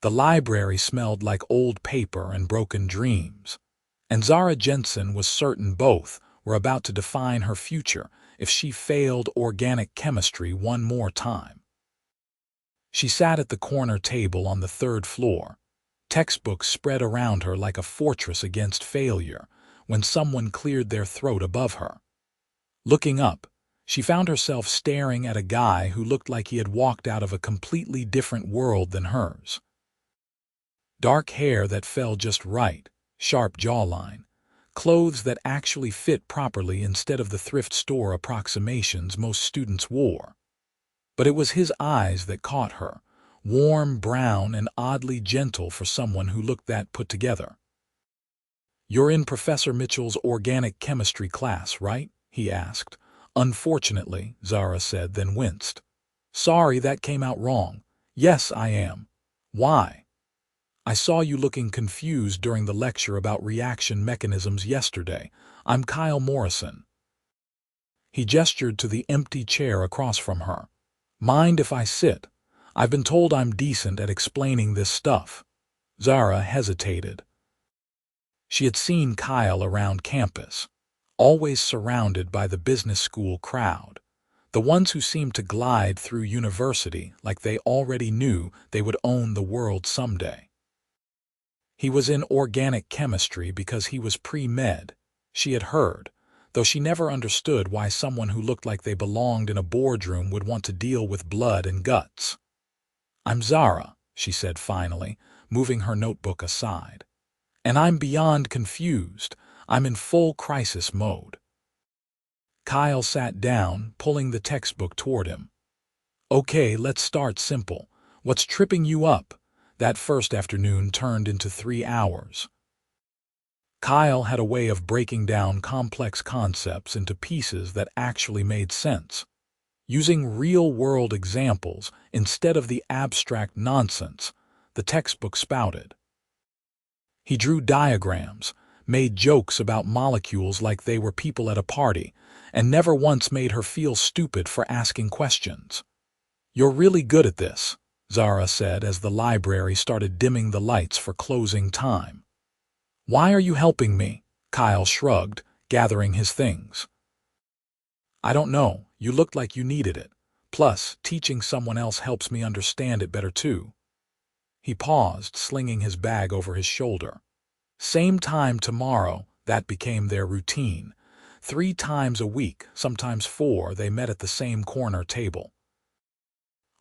The library smelled like old paper and broken dreams, and Zara Jensen was certain both were about to define her future if she failed organic chemistry one more time. She sat at the corner table on the third floor, textbooks spread around her like a fortress against failure, when someone cleared their throat above her. Looking up, she found herself staring at a guy who looked like he had walked out of a completely different world than hers. Dark hair that fell just right, sharp jawline, clothes that actually fit properly instead of the thrift store approximations most students wore. But it was his eyes that caught her, warm, brown, and oddly gentle for someone who looked that put together. "You're in Professor Mitchell's organic chemistry class, right?" he asked. "Unfortunately," Zara said, then winced. "Sorry, that came out wrong. Yes, I am." "Why?" "I saw you looking confused during the lecture about reaction mechanisms yesterday. I'm Kyle Morrison." He gestured to the empty chair across from her. "Mind if I sit? I've been told I'm decent at explaining this stuff." Zara hesitated. She had seen Kyle around campus, always surrounded by the business school crowd, the ones who seemed to glide through university like they already knew they would own the world someday. He was in organic chemistry because he was pre-med, she had heard, though she never understood why someone who looked like they belonged in a boardroom would want to deal with blood and guts. "I'm Zara," she said finally, moving her notebook aside. "And I'm beyond confused. I'm in full crisis mode." Kyle sat down, pulling the textbook toward him. "Okay, let's start simple. What's tripping you up?" That first afternoon turned into 3 hours. Kyle had a way of breaking down complex concepts into pieces that actually made sense, using real-world examples instead of the abstract nonsense the textbook spouted. He drew diagrams, made jokes about molecules like they were people at a party, and never once made her feel stupid for asking questions. "You're really good at this," Zara said as the library started dimming the lights for closing time. "Why are you helping me?" Kyle shrugged, gathering his things. "I don't know. You looked like you needed it. Plus, teaching someone else helps me understand it better too." He paused, slinging his bag over his shoulder. Same time tomorrow, that became their routine. 3 times a week, sometimes 4, they met at the same corner table.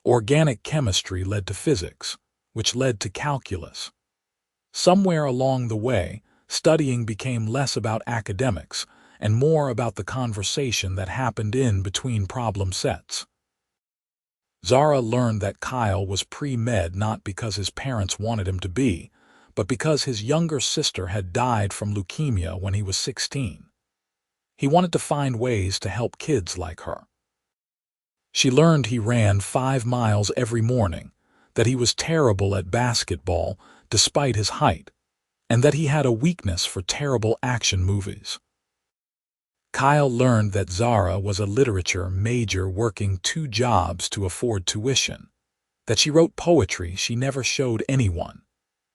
Organic chemistry led to physics, which led to calculus. Somewhere along the way, studying became less about academics and more about the conversation that happened in between problem sets. Zara learned that Kyle was pre-med not because his parents wanted him to be, but because his younger sister had died from leukemia when he was 16. He wanted to find ways to help kids like her. She learned he ran 5 miles every morning, that he was terrible at basketball despite his height, and that he had a weakness for terrible action movies. Kyle learned that Zara was a literature major working 2 jobs to afford tuition, that she wrote poetry she never showed anyone,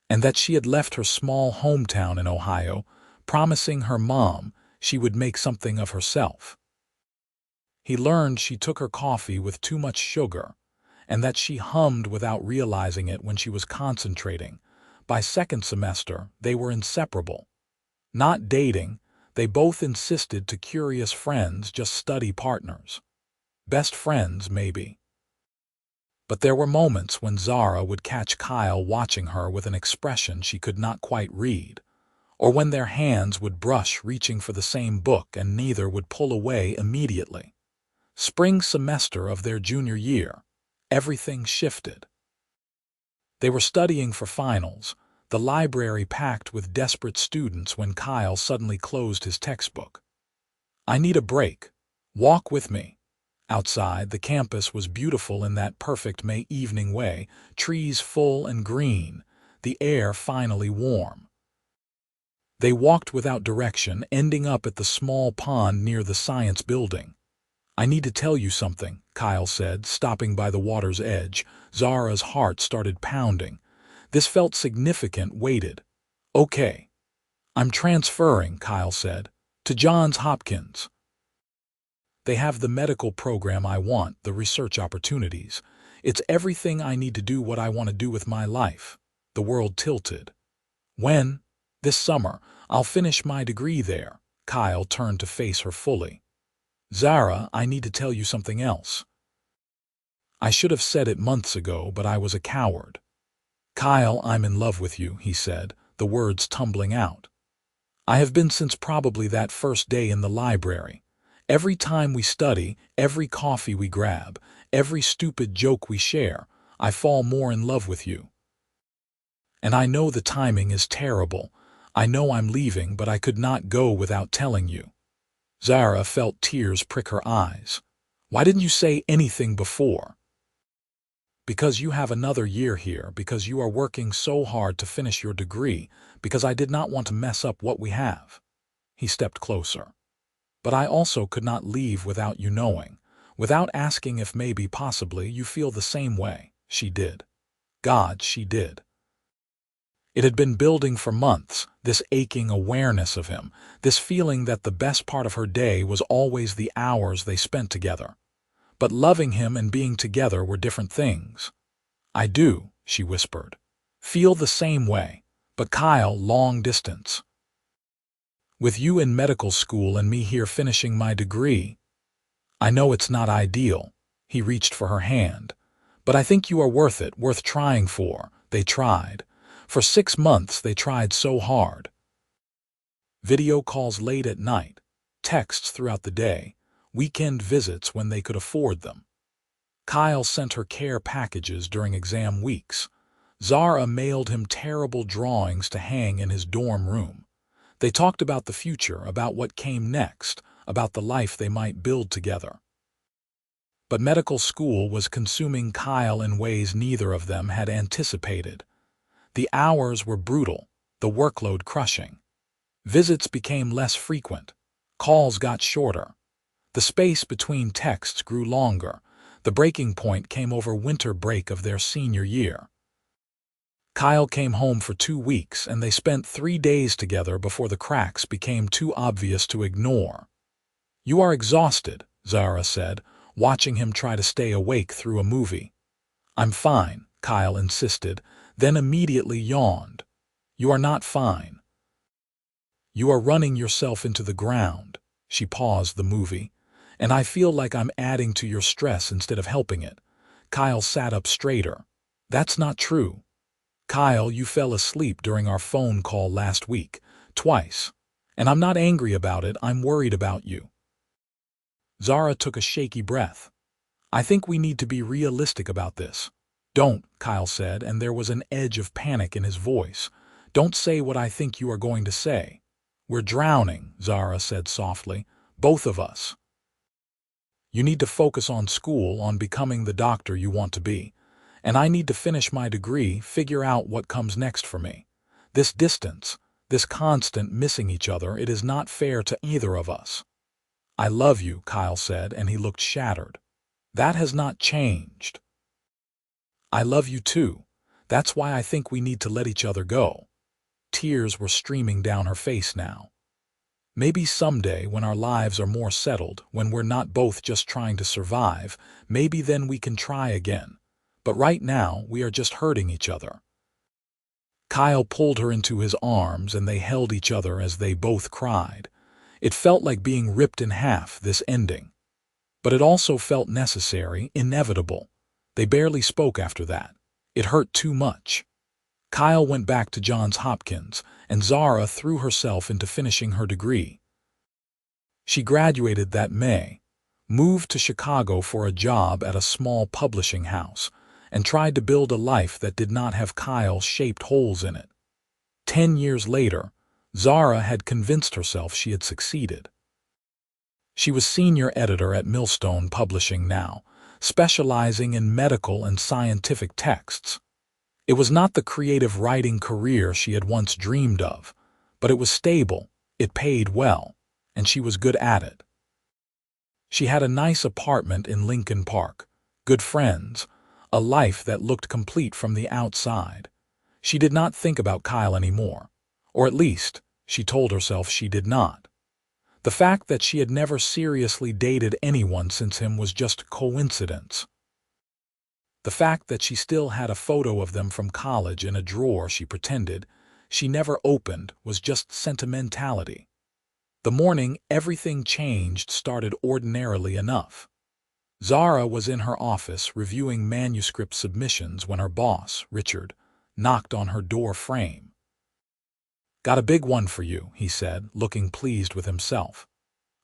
and that she had left her small hometown in Ohio, promising her mom she would make something of herself. He learned she took her coffee with too much sugar, and that she hummed without realizing it when she was concentrating. By second semester, they were inseparable. Not dating, they both insisted to curious friends just study partners. Best friends, maybe. But there were moments when Zara would catch Kyle watching her with an expression she could not quite read, or when their hands would brush reaching for the same book and neither would pull away immediately. Spring semester of their junior year, everything shifted. They were studying for finals, the library packed with desperate students when Kyle suddenly closed his textbook. "I need a break. Walk with me." Outside, the campus was beautiful in that perfect May evening way, trees full and green, the air finally warm. They walked without direction, ending up at the small pond near the science building. "I need to tell you something," Kyle said, stopping by the water's edge. Zara's heart started pounding. This felt significant, weighted. Okay. I'm transferring, Kyle said, to Johns Hopkins. They have the medical program I want, the research opportunities. It's everything I need to do what I want to do with my life. The world tilted. When? This summer. I'll finish my degree there. Kyle turned to face her fully. Zara, I need to tell you something else. I should have said it months ago, but I was a coward. Kyle, I'm in love with you, he said, the words tumbling out. I have been since probably that first day in the library. Every time we study, every coffee we grab, every stupid joke we share, I fall more in love with you. And I know the timing is terrible. I know I'm leaving, but I could not go without telling you. Zara felt tears prick her eyes. Why didn't you say anything before? Because you have another year here, because you are working so hard to finish your degree, because I did not want to mess up what we have. He stepped closer. But I also could not leave without you knowing, without asking if maybe, possibly, you feel the same way. She did. God, she did. It had been building for months, this aching awareness of him, this feeling that the best part of her day was always the hours they spent together. But loving him and being together were different things. I do, she whispered. Feel the same way, but Kyle, long distance. With you in medical school and me here finishing my degree. I know it's not ideal. He reached for her hand. But I think you are worth it, worth trying for. They tried. For 6 months they tried so hard. Video calls late at night, texts throughout the day, weekend visits when they could afford them. Kyle sent her care packages during exam weeks. Zara mailed him terrible drawings to hang in his dorm room. They talked about the future, about what came next, about the life they might build together. But medical school was consuming Kyle in ways neither of them had anticipated. The hours were brutal, the workload crushing. Visits became less frequent. Calls got shorter. The space between texts grew longer. The breaking point came over winter break of their senior year. Kyle came home for 2 weeks, and they spent 3 days together before the cracks became too obvious to ignore. You are exhausted, Zara said, watching him try to stay awake through a movie. I'm fine, Kyle insisted, then immediately yawned. You are not fine. You are running yourself into the ground. She paused the movie. And I feel like I'm adding to your stress instead of helping it. Kyle sat up straighter. That's not true. Kyle, you fell asleep during our phone call last week, twice. And I'm not angry about it, I'm worried about you. Zara took a shaky breath. I think we need to be realistic about this. Don't, Kyle said, and there was an edge of panic in his voice. Don't say what I think you are going to say. We're drowning, Zara said softly. Both of us. You need to focus on school, on becoming the doctor you want to be. And I need to finish my degree, figure out what comes next for me. This distance, this constant missing each other, it is not fair to either of us. I love you, Kyle said, and he looked shattered. That has not changed. I love you too. That's why I think we need to let each other go. Tears were streaming down her face now. Maybe someday, when our lives are more settled, when we're not both just trying to survive, maybe then we can try again. But right now, we are just hurting each other. Kyle pulled her into his arms, and they held each other as they both cried. It felt like being ripped in half, this ending. But it also felt necessary, inevitable. They barely spoke after that. It hurt too much. Kyle went back to Johns Hopkins, and Zara threw herself into finishing her degree. She graduated that May, moved to Chicago for a job at a small publishing house, and tried to build a life that did not have Kyle-shaped holes in it. 10 years later, Zara had convinced herself she had succeeded. She was senior editor at Millstone Publishing now, specializing in medical and scientific texts. It was not the creative writing career she had once dreamed of, but it was stable, it paid well, and she was good at it. She had a nice apartment in Lincoln Park, good friends, a life that looked complete from the outside. She did not think about Kyle anymore. Or at least, she told herself she did not. The fact that she had never seriously dated anyone since him was just coincidence. The fact that she still had a photo of them from college in a drawer she pretended she never opened was just sentimentality. The morning everything changed started ordinarily enough. Zara was in her office reviewing manuscript submissions when her boss, Richard, knocked on her door frame. "Got a big one for you," he said, looking pleased with himself.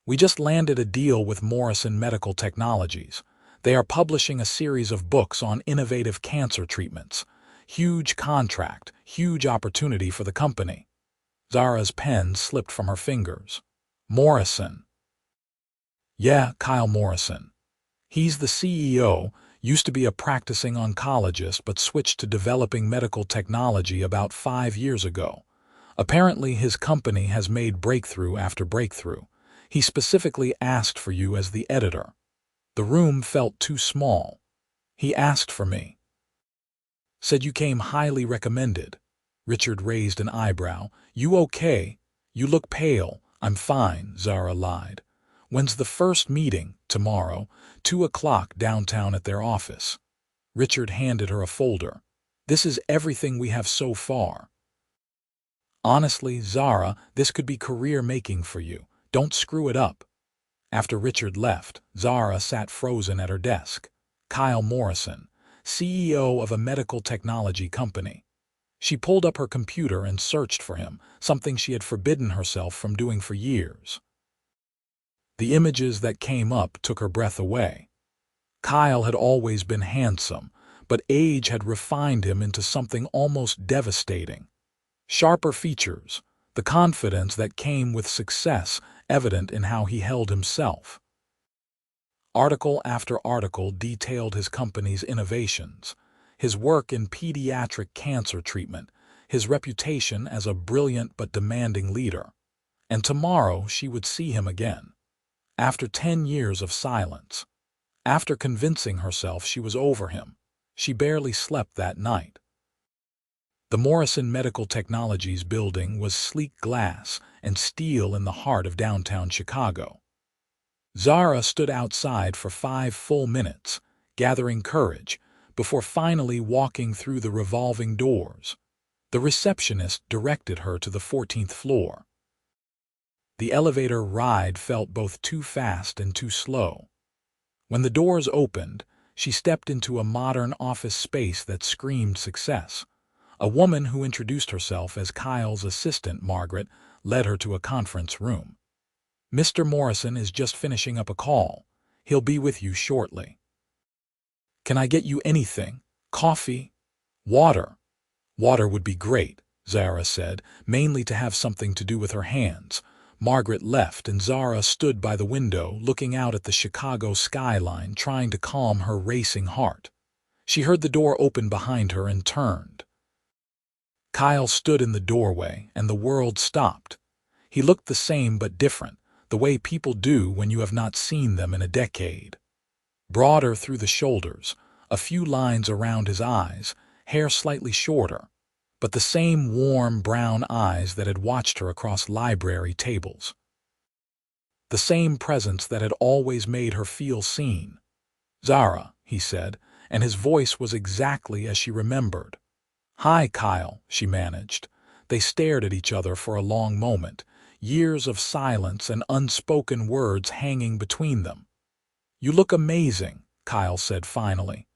"We just landed a deal with Morrison Medical Technologies. They are publishing a series of books on innovative cancer treatments. Huge contract, huge opportunity for the company." Zara's pen slipped from her fingers. "Morrison." "Yeah, Kyle Morrison. He's the CEO, used to be a practicing oncologist but switched to developing medical technology about 5 years ago. Apparently his company has made breakthrough after breakthrough. He specifically asked for you as the editor." The room felt too small. "He asked for me." "Said you came highly recommended." Richard raised an eyebrow. "You okay? You look pale." "I'm fine," Zara lied. "When's the first meeting?" "Tomorrow, 2 o'clock downtown at their office." Richard handed her a folder. "This is everything we have so far." "Honestly, Zara, this could be career-making for you. Don't screw it up." After Richard left, Zara sat frozen at her desk. Kyle Morrison, CEO of a medical technology company. She pulled up her computer and searched for him, something she had forbidden herself from doing for years. The images that came up took her breath away. Kyle had always been handsome, but age had refined him into something almost devastating. Sharper features, the confidence that came with success evident in how he held himself. Article after article detailed his company's innovations, his work in pediatric cancer treatment, his reputation as a brilliant but demanding leader. And tomorrow she would see him again. After 10 years of silence. After convincing herself she was over him, she barely slept that night. The Morrison Medical Technologies building was sleek glass and steel in the heart of downtown Chicago. Zara stood outside for 5 full minutes, gathering courage, before finally walking through the revolving doors. The receptionist directed her to the 14th floor. The elevator ride felt both too fast and too slow. When the doors opened, she stepped into a modern office space that screamed success. A woman who introduced herself as Kyle's assistant, Margaret, led her to a conference room. "Mr. Morrison is just finishing up a call. He'll be with you shortly." "Can I get you anything? Coffee? Water?" "Water would be great," Zara said, mainly to have something to do with her hands. Margaret left and Zara stood by the window looking out at the Chicago skyline, trying to calm her racing heart. She heard the door open behind her and turned. Kyle stood in the doorway, and the world stopped. He looked the same but different, the way people do when you have not seen them in a decade. Broader through the shoulders, a few lines around his eyes, hair slightly shorter, but the same warm brown eyes that had watched her across library tables. The same presence that had always made her feel seen. "Zara," he said, and his voice was exactly as she remembered. "Hi, Kyle," she managed. They stared at each other for a long moment, years of silence and unspoken words hanging between them. "You look amazing," Kyle said finally.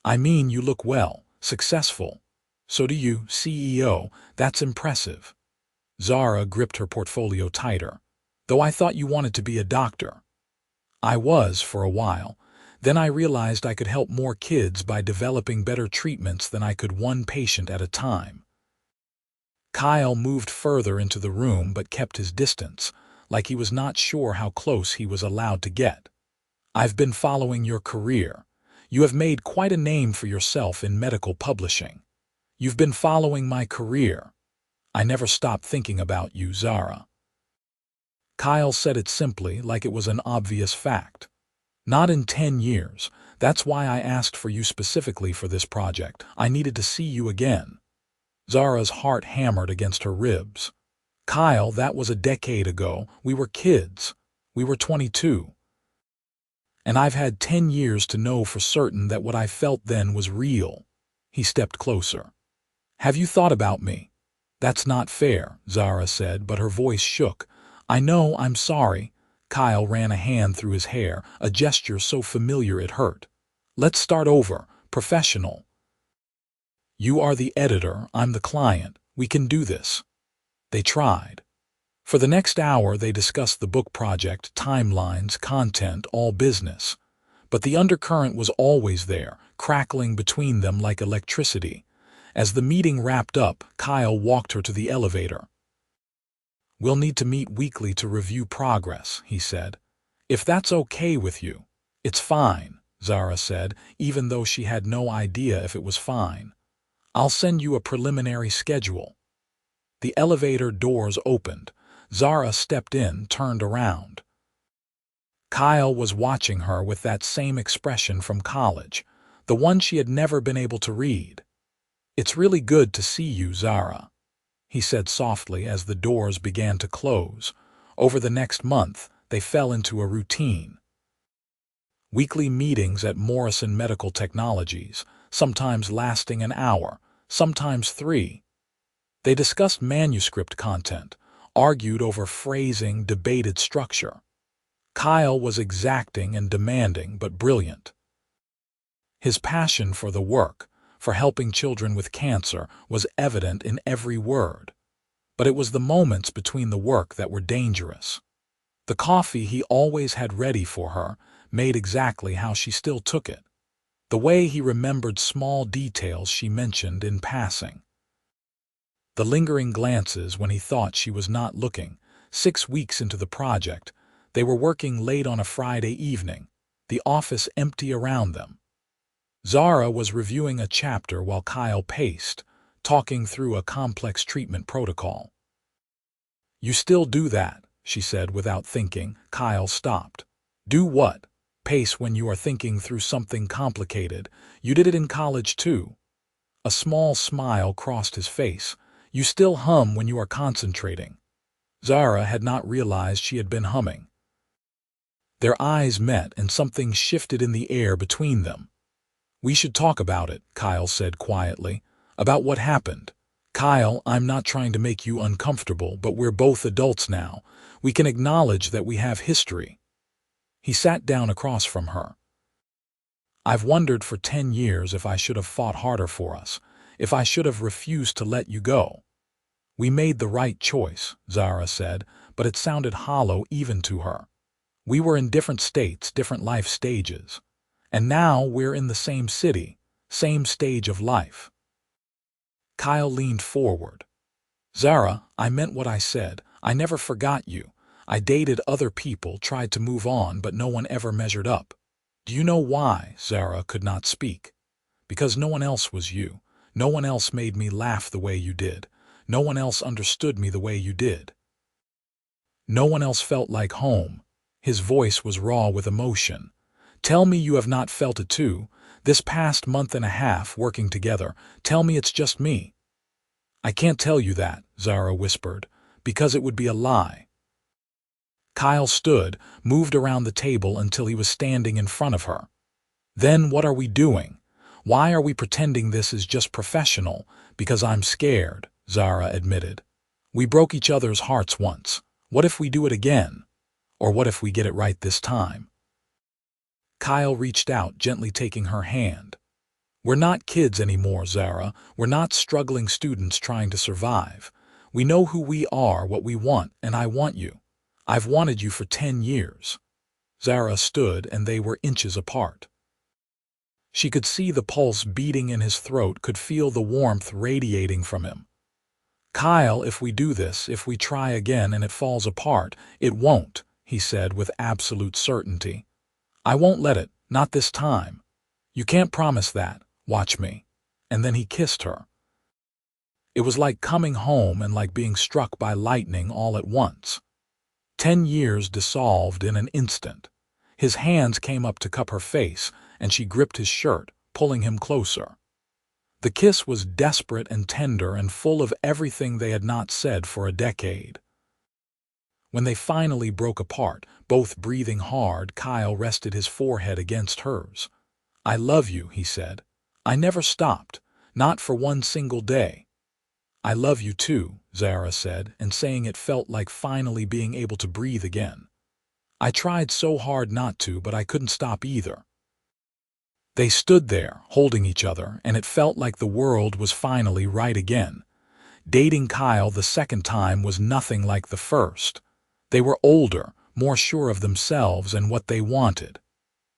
"I mean, you look well, successful." "So do you, CEO. That's impressive." Zara gripped her portfolio tighter. "Though I thought you wanted to be a doctor." "I was for a while. Then I realized I could help more kids by developing better treatments than I could one patient at a time." Kyle moved further into the room but kept his distance, like he was not sure how close he was allowed to get. "I've been following your career. You have made quite a name for yourself in medical publishing. You've been following my career. I never stopped thinking about you, Zara." Kyle said it simply, like it was an obvious fact. "Not in 10 years. That's why I asked for you specifically for this project. I needed to see you again." Zara's heart hammered against her ribs. Kyle, that was a decade ago. We were kids. We were 22. And I've had 10 years to know for certain that what I felt then was real. He stepped closer. Have you thought about me? That's not fair, Zara said, but her voice shook. I know, I'm sorry. Kyle ran a hand through his hair, a gesture so familiar it hurt. Let's start over. Professional. You are the editor, I'm the client. We can do this. They tried. For the next hour, they discussed the book project, timelines, content, all business. But the undercurrent was always there, crackling between them like electricity. As the meeting wrapped up, Kyle walked her to the elevator. We'll need to meet weekly to review progress, he said. If that's okay with you. It's fine, Zara said, even though she had no idea if it was fine. I'll send you a preliminary schedule. The elevator doors opened. Zara stepped in, turned around. Kyle was watching her with that same expression from college, the one she had never been able to read. It's really good to see you, Zara, he said softly as the doors began to close. Over the next month, they fell into a routine. Weekly meetings at Morrison Medical Technologies, sometimes lasting an hour, sometimes 3. They discussed manuscript content, argued over phrasing, debated structure. Kyle was exacting and demanding, but brilliant. His passion for the work, for helping children with cancer, was evident in every word. But it was the moments between the work that were dangerous. The coffee he always had ready for her, made exactly how she still took it. The way he remembered small details she mentioned in passing. The lingering glances when he thought she was not looking. 6 weeks into the project, they were working late on a Friday evening, the office empty around them. Zara was reviewing a chapter while Kyle paced, talking through a complex treatment protocol. You still do that, she said without thinking. Kyle stopped. Do what? Pace when you are thinking through something complicated. You did it in college too. A small smile crossed his face. You still hum when you are concentrating. Zara had not realized she had been humming. Their eyes met and something shifted in the air between them. We should talk about it, Kyle said quietly. About what happened. Kyle, I'm not trying to make you uncomfortable, but we're both adults now. We can acknowledge that we have history. He sat down across from her. I've wondered for 10 years if I should have fought harder for us, if I should have refused to let you go. We made the right choice, Zara said, but it sounded hollow even to her. We were in different states, different life stages. And now we're in the same city, same stage of life. Kyle leaned forward. Zara, I meant what I said. I never forgot you. I dated other people, tried to move on, but no one ever measured up. Do you know why? Zara could not speak. Because no one else was you. No one else made me laugh the way you did. No one else understood me the way you did. No one else felt like home. His voice was raw with emotion. Tell me you have not felt it too. This past month and a half working together, tell me it's just me. I can't tell you that, Zara whispered, because it would be a lie. Kyle stood, moved around the table until he was standing in front of her. Then what are we doing? Why are we pretending this is just professional? Because I'm scared, Zara admitted. We broke each other's hearts once. What if we do it again? Or what if we get it right this time? Kyle reached out, gently taking her hand. We're not kids anymore, Zara. We're not struggling students trying to survive. We know who we are, what we want, and I want you. I've wanted you for 10 years. Zara stood, and they were inches apart. She could see the pulse beating in his throat, could feel the warmth radiating from him. Kyle, if we do this, if we try again and it falls apart, it won't, he said with absolute certainty. I won't let it, not this time. You can't promise that. Watch me. And then he kissed her. It was like coming home and like being struck by lightning all at once. 10 years dissolved in an instant. His hands came up to cup her face, and she gripped his shirt, pulling him closer. The kiss was desperate and tender and full of everything they had not said for a decade. When they finally broke apart, both breathing hard, Kyle rested his forehead against hers. "I love you," he said. "I never stopped, not for one single day." "I love you too," Zara said, and saying it felt like finally being able to breathe again. "I tried so hard not to, but I couldn't stop either." They stood there, holding each other, and it felt like the world was finally right again. Dating Kyle the second time was nothing like the first. They were older, more sure of themselves and what they wanted.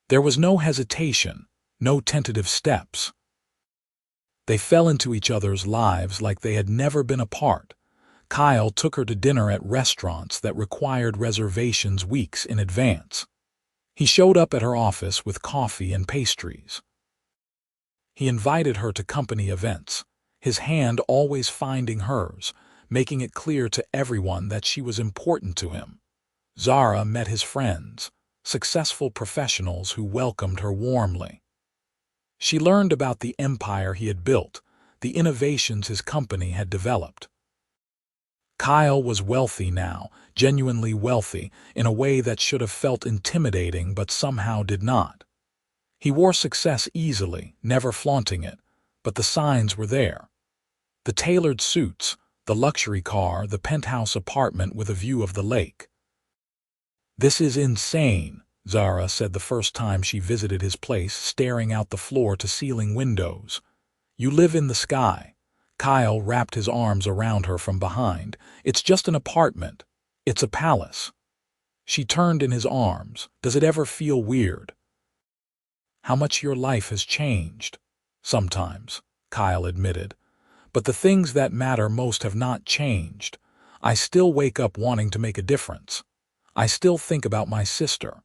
There was no hesitation, no tentative steps. They fell into each other's lives like they had never been apart. Kyle took her to dinner at restaurants that required reservations weeks in advance. He showed up at her office with coffee and pastries. He invited her to company events, his hand always finding hers, making it clear to everyone that she was important to him. Zara met his friends, successful professionals who welcomed her warmly. She learned about the empire he had built, the innovations his company had developed. Kyle was wealthy now, genuinely wealthy, in a way that should have felt intimidating but somehow did not. He wore success easily, never flaunting it, but the signs were there. The tailored suits, the luxury car, the penthouse apartment with a view of the lake. "This is insane," Zara said the first time she visited his place, staring out the floor-to-ceiling windows. "You live in the sky." Kyle wrapped his arms around her from behind. "It's just an apartment. It's a palace." She turned in his arms. "Does it ever feel weird?" "How much your life has changed." "Sometimes," Kyle admitted. "But the things that matter most have not changed. I still wake up wanting to make a difference. I still think about my sister.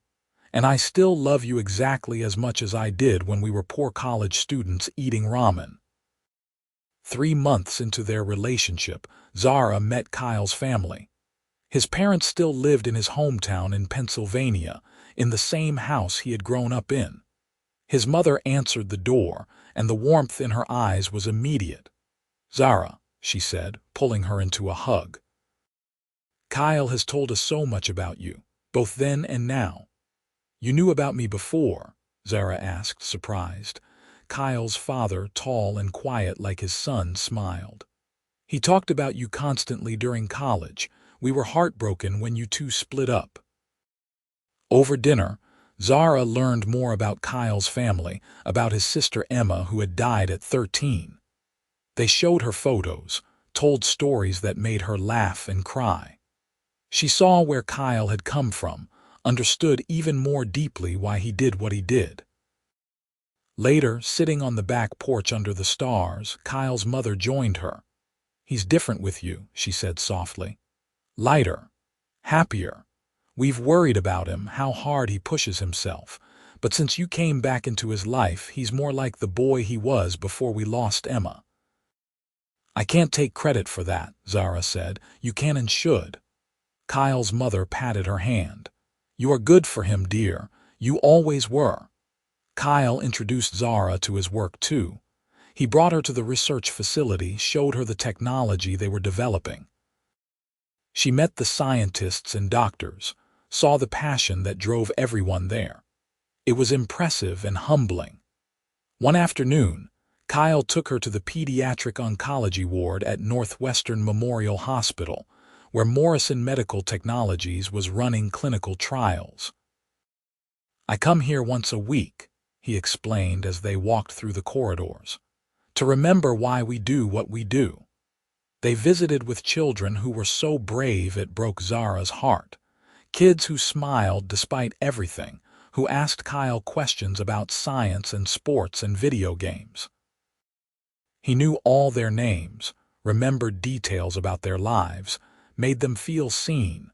And I still love you exactly as much as I did when we were poor college students eating ramen." 3 months into their relationship, Zara met Kyle's family. His parents still lived in his hometown in Pennsylvania, in the same house he had grown up in. His mother answered the door, and the warmth in her eyes was immediate. "Zara," she said, pulling her into a hug. "Kyle has told us so much about you, both then and now." "You knew about me before?" Zara asked, surprised. Kyle's father, tall and quiet like his son, smiled. "He talked about you constantly during college. We were heartbroken when you two split up." Over dinner, Zara learned more about Kyle's family, about his sister Emma, who had died at 13. They showed her photos, told stories that made her laugh and cry. She saw where Kyle had come from, understood even more deeply why he did what he did. Later, sitting on the back porch under the stars, Kyle's mother joined her. "He's different with you," she said softly. "Lighter. Happier. We've worried about him, how hard he pushes himself. But since you came back into his life, he's more like the boy he was before we lost Emma." "I can't take credit for that," Zara said. "You can and should." Kyle's mother patted her hand. "You are good for him, dear. You always were." Kyle introduced Zara to his work too. He brought her to the research facility, showed her the technology they were developing. She met the scientists and doctors, saw the passion that drove everyone there. It was impressive and humbling. One afternoon, Kyle took her to the pediatric oncology ward at Northwestern Memorial Hospital, where Morrison Medical Technologies was running clinical trials. "I come here once a week," he explained as they walked through the corridors, "to remember why we do what we do." They visited with children who were so brave it broke Zara's heart. Kids who smiled despite everything, who asked Kyle questions about science and sports and video games. He knew all their names, remembered details about their lives, made them feel seen.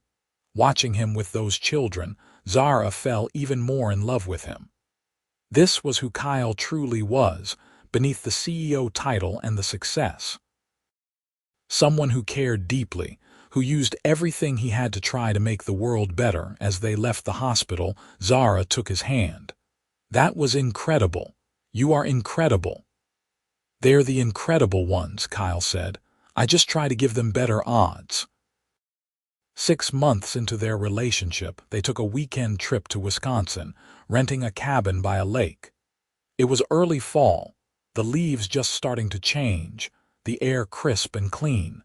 Watching him with those children, Zara fell even more in love with him. This was who Kyle truly was, beneath the CEO title and the success. Someone who cared deeply, who used everything he had to try to make the world better. As they left the hospital, Zara took his hand. "That was incredible. You are incredible." They're the incredible ones, Kyle said. I just try to give them better odds. 6 months into their relationship, they took a weekend trip to Wisconsin, renting a cabin by a lake. It was early fall, the leaves just starting to change, the air crisp and clean.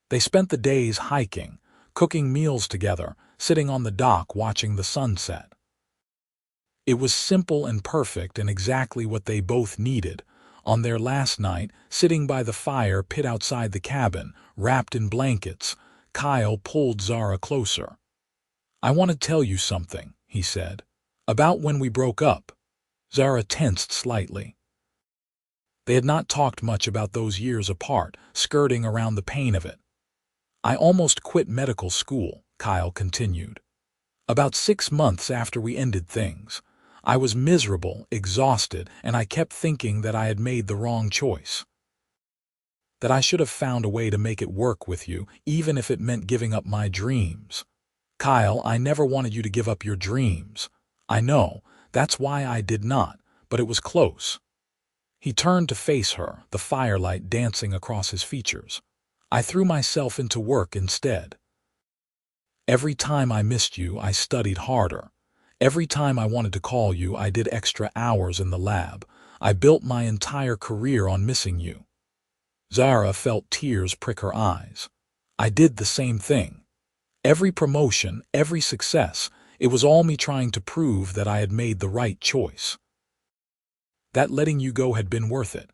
They spent the days hiking, cooking meals together, sitting on the dock watching the sunset. It was simple and perfect and exactly what they both needed. On their last night, sitting by the fire pit outside the cabin, wrapped in blankets, Kyle pulled Zara closer. "I want to tell you something," he said, "about when we broke up." Zara tensed slightly. They had not talked much about those years apart, skirting around the pain of it. "I almost quit medical school," Kyle continued. "About 6 months after we ended things. I was miserable, exhausted, and I kept thinking that I had made the wrong choice. That I should have found a way to make it work with you, even if it meant giving up my dreams. Kyle, I never wanted you to give up your dreams. I know, that's why I did not, but it was close." He turned to face her, the firelight dancing across his features. "I threw myself into work instead. Every time I missed you, I studied harder. Every time I wanted to call you, I did extra hours in the lab. I built my entire career on missing you." Zara felt tears prick her eyes. "I did the same thing. Every promotion, every success, it was all me trying to prove that I had made the right choice. That letting you go had been worth it.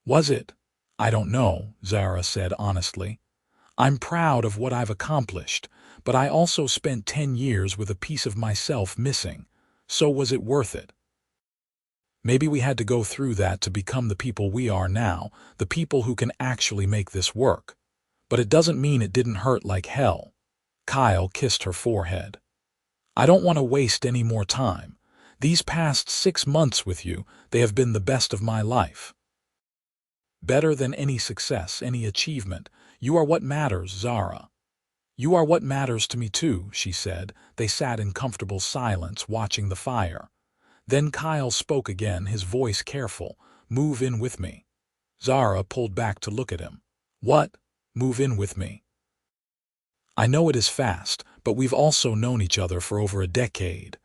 Was it? I don't know," Zara said honestly. "I'm proud of what I've accomplished, but I also spent 10 years with a piece of myself missing. So was it worth it? Maybe we had to go through that to become the people we are now, the people who can actually make this work. But it doesn't mean it didn't hurt like hell." Kyle kissed her forehead. "I don't want to waste any more time. These past 6 months with you, they have been the best of my life. Better than any success, any achievement. You are what matters, Zara." "You are what matters to me too," she said. They sat in comfortable silence, watching the fire. Then Kyle spoke again, his voice careful. "Move in with me." Zara pulled back to look at him. "What? Move in with me?" "I know it is fast, but we've also known each other for over a decade.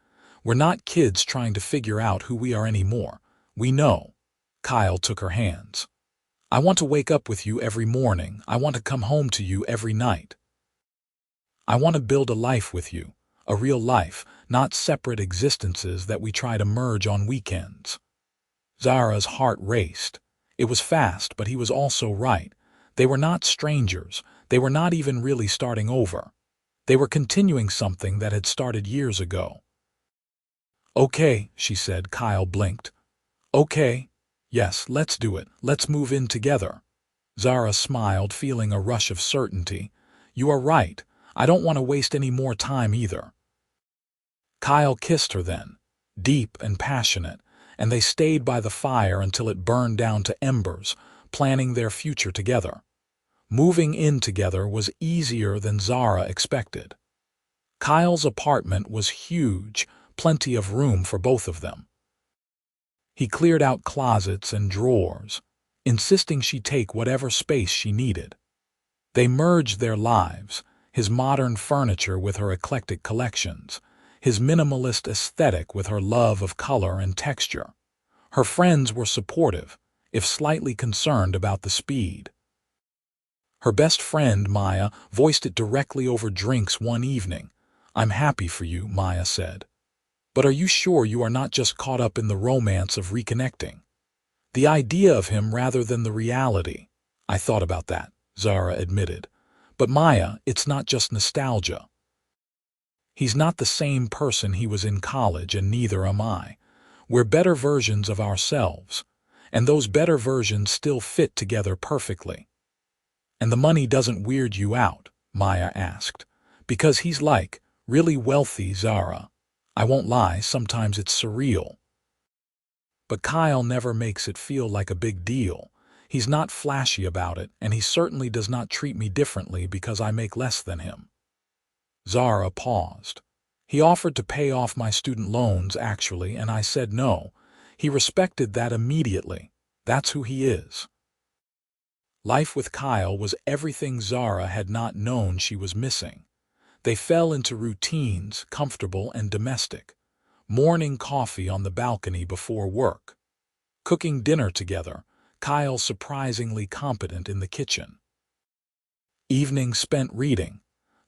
We're not kids trying to figure out who we are anymore. We know." Kyle took her hands. "I want to wake up with you every morning. I want to come home to you every night. I want to build a life with you, a real life, not separate existences that we try to merge on weekends." Zara's heart raced. It was fast, but he was also right. They were not strangers. They were not even really starting over. They were continuing something that had started years ago. "Okay," she said. Kyle blinked. "Okay. Yes, let's do it. Let's move in together." Zara smiled, feeling a rush of certainty. "You are right. I don't want to waste any more time either." Kyle kissed her then, deep and passionate, and they stayed by the fire until it burned down to embers, planning their future together. Moving in together was easier than Zara expected. Kyle's apartment was huge, plenty of room for both of them. He cleared out closets and drawers, insisting she take whatever space she needed. They merged their lives, his modern furniture with her eclectic collections, his minimalist aesthetic with her love of color and texture. Her friends were supportive, if slightly concerned about the speed. Her best friend, Maya, voiced it directly over drinks one evening. "I'm happy for you," Maya said. "But are you sure you are not just caught up in the romance of reconnecting? The idea of him rather than the reality." "I thought about that," Zara admitted. "But Maya, it's not just nostalgia. He's not the same person he was in college, and neither am I. We're better versions of ourselves, and those better versions still fit together perfectly." "And the money doesn't weird you out?" Maya asked. "Because he's like, really wealthy, Zara. I won't lie, sometimes it's surreal. But Kyle never makes it feel like a big deal. He's not flashy about it, and he certainly does not treat me differently because I make less than him." Zara paused. "He offered to pay off my student loans, actually, and I said no. He respected that immediately. That's who he is. Life with Kyle was everything Zara had not known she was missing. They fell into routines, comfortable and domestic. Morning coffee on the balcony before work. Cooking dinner together, Kyle surprisingly competent in the kitchen. Evening spent reading.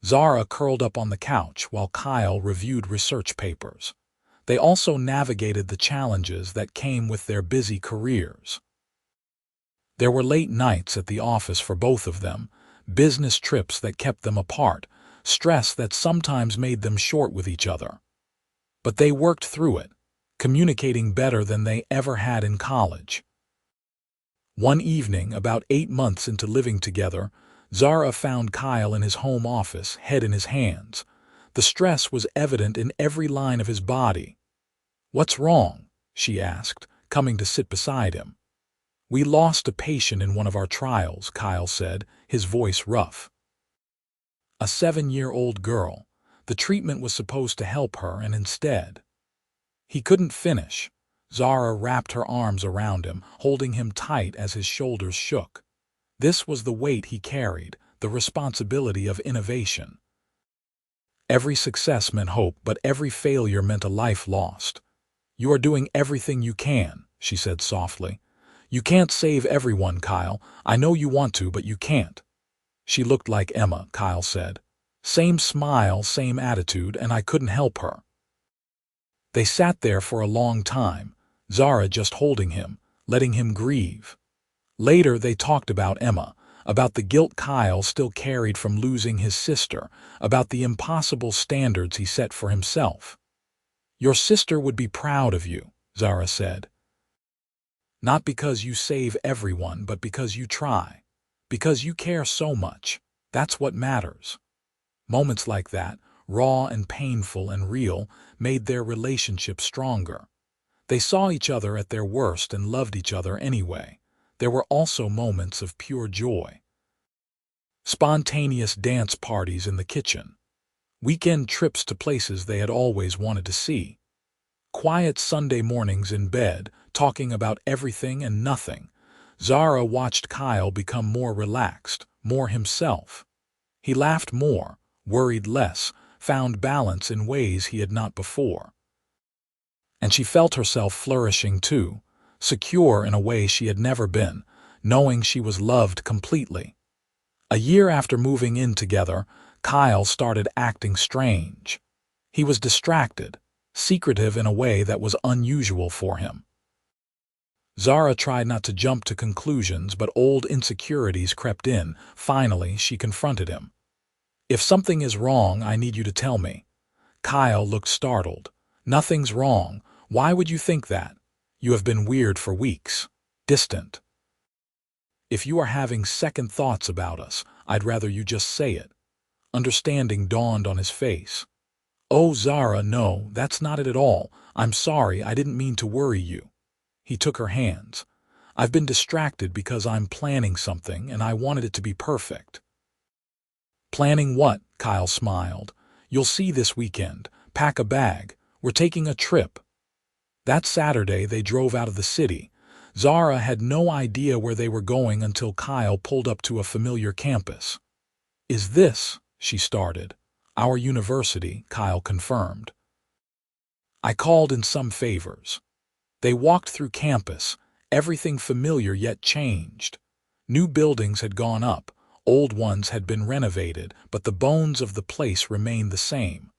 Zara curled up on the couch while Kyle reviewed research papers. They also navigated the challenges that came with their busy careers. There were late nights at the office for both of them, business trips that kept them apart, stress that sometimes made them short with each other. But they worked through it, communicating better than they ever had in college. One evening, about 8 months into living together, Zara found Kyle in his home office, head in his hands. The stress was evident in every line of his body. "What's wrong?" she asked, coming to sit beside him. "We lost a patient in one of our trials," Kyle said, his voice rough. A 7-year-old girl. The treatment was supposed to help her, and instead... He couldn't finish. Zara wrapped her arms around him, holding him tight as his shoulders shook. This was the weight he carried, the responsibility of innovation. Every success meant hope, but every failure meant a life lost. "You are doing everything you can," she said softly. "You can't save everyone, Kyle. I know you want to, but you can't." "She looked like Emma," Kyle said. "Same smile, same attitude, and I couldn't help her." They sat there for a long time, Zara just holding him, letting him grieve. Later they talked about Emma, about the guilt Kyle still carried from losing his sister, about the impossible standards he set for himself. "Your sister would be proud of you," Zara said. "Not because you save everyone, but because you try. Because you care so much. That's what matters." Moments like that, raw and painful and real, made their relationship stronger. They saw each other at their worst and loved each other anyway. There were also moments of pure joy. Spontaneous dance parties in the kitchen. Weekend trips to places they had always wanted to see. Quiet Sunday mornings in bed, talking about everything and nothing. Zara watched Kyle become more relaxed, more himself. He laughed more, worried less, found balance in ways he had not before. And she felt herself flourishing too, secure in a way she had never been, knowing she was loved completely. A year after moving in together, Kyle started acting strange. He was distracted, secretive in a way that was unusual for him. Zara tried not to jump to conclusions, but old insecurities crept in. Finally, she confronted him. "If something is wrong, I need you to tell me." Kyle looked startled. "Nothing's wrong. Why would you think that? You have been weird for weeks. Distant. If you are having second thoughts about us, I'd rather you just say it." Understanding dawned on his face. "Oh, Zara, no, that's not it at all. I'm sorry, I didn't mean to worry you." He took her hands. "I've been distracted because I'm planning something, and I wanted it to be perfect." "Planning what?" Kyle smiled. "You'll see this weekend. Pack a bag. We're taking a trip." That Saturday they drove out of the city. Zara had no idea where they were going until Kyle pulled up to a familiar campus. "Is this," she started. "Our university," Kyle confirmed. "I called in some favors." They walked through campus, everything familiar yet changed. New buildings had gone up, old ones had been renovated, but the bones of the place remained the same.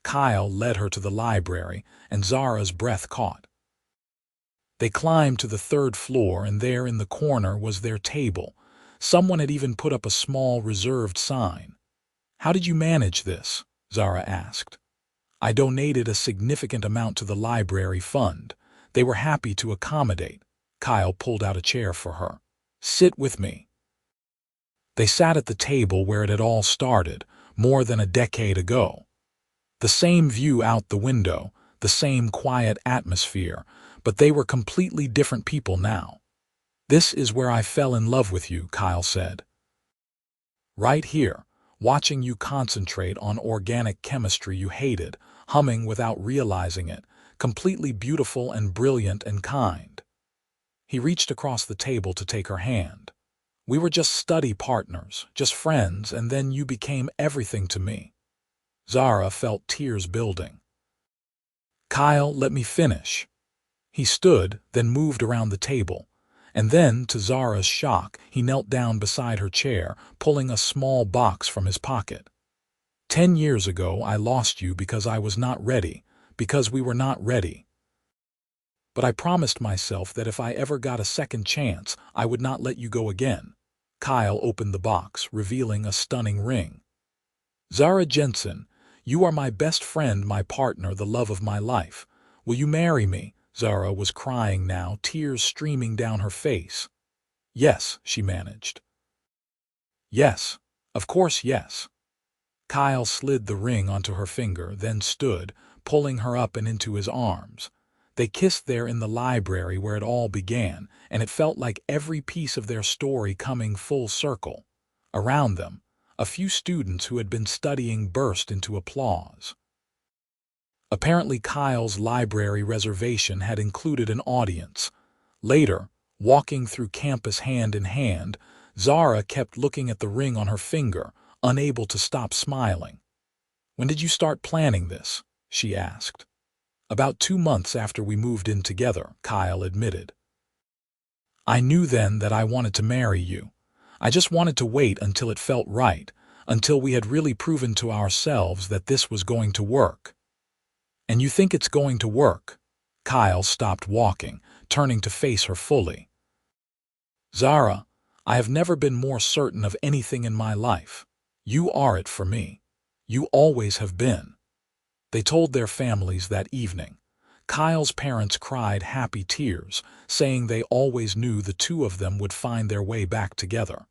Kyle led her to the library, and Zara's breath caught. They climbed to the 3rd floor, and there in the corner was their table. Someone had even put up a small reserved sign. "How did you manage this?" Zara asked. "I donated a significant amount to the library fund. They were happy to accommodate." Kyle pulled out a chair for her. "Sit with me." They sat at the table where it had all started, more than a decade ago. The same view out the window, the same quiet atmosphere, but they were completely different people now. "This is where I fell in love with you," Kyle said. "Right here, watching you concentrate on organic chemistry you hated, humming without realizing it, completely beautiful and brilliant and kind." He reached across the table to take her hand. "We were just study partners, just friends, and then you became everything to me." Zara felt tears building. "Kyle, let me finish." He stood, then moved around the table. And then, to Zara's shock, he knelt down beside her chair, pulling a small box from his pocket. "10 years ago, I lost you because I was not ready, because we were not ready. But I promised myself that if I ever got a second chance, I would not let you go again." Kyle opened the box, revealing a stunning ring. "Zara Jensen, you are my best friend, my partner, the love of my life. Will you marry me?" Zara was crying now, tears streaming down her face. "Yes," she managed. "Yes. Of course, yes." Kyle slid the ring onto her finger, then stood, pulling her up and into his arms. They kissed there in the library where it all began, and it felt like every piece of their story coming full circle. Around them, a few students who had been studying burst into applause. Apparently Kyle's library reservation had included an audience. Later, walking through campus hand in hand, Zara kept looking at the ring on her finger, unable to stop smiling. "When did you start planning this?" she asked. "About 2 months after we moved in together," Kyle admitted. "I knew then that I wanted to marry you. I just wanted to wait until it felt right, until we had really proven to ourselves that this was going to work." "And you think it's going to work?" Kyle stopped walking, turning to face her fully. "Zara, I have never been more certain of anything in my life. You are it for me. You always have been." They told their families that evening. Kyle's parents cried happy tears, saying they always knew the two of them would find their way back together.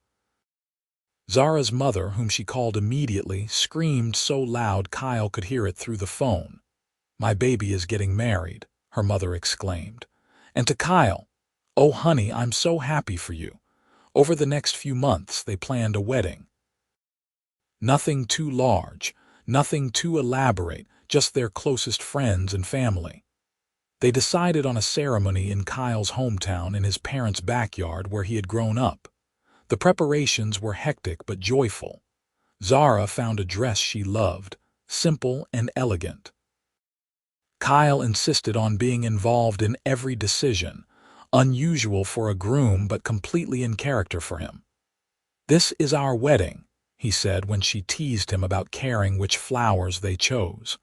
Zara's mother, whom she called immediately, screamed so loud Kyle could hear it through the phone. "My baby is getting married," her mother exclaimed. And to Kyle, "Oh honey, I'm so happy for you." Over the next few months they planned a wedding. Nothing too large, nothing too elaborate, just their closest friends and family. They decided on a ceremony in Kyle's hometown in his parents' backyard where he had grown up. The preparations were hectic but joyful. Zara found a dress she loved, simple and elegant. Kyle insisted on being involved in every decision, unusual for a groom but completely in character for him. "This is our wedding," he said when she teased him about caring which flowers they chose.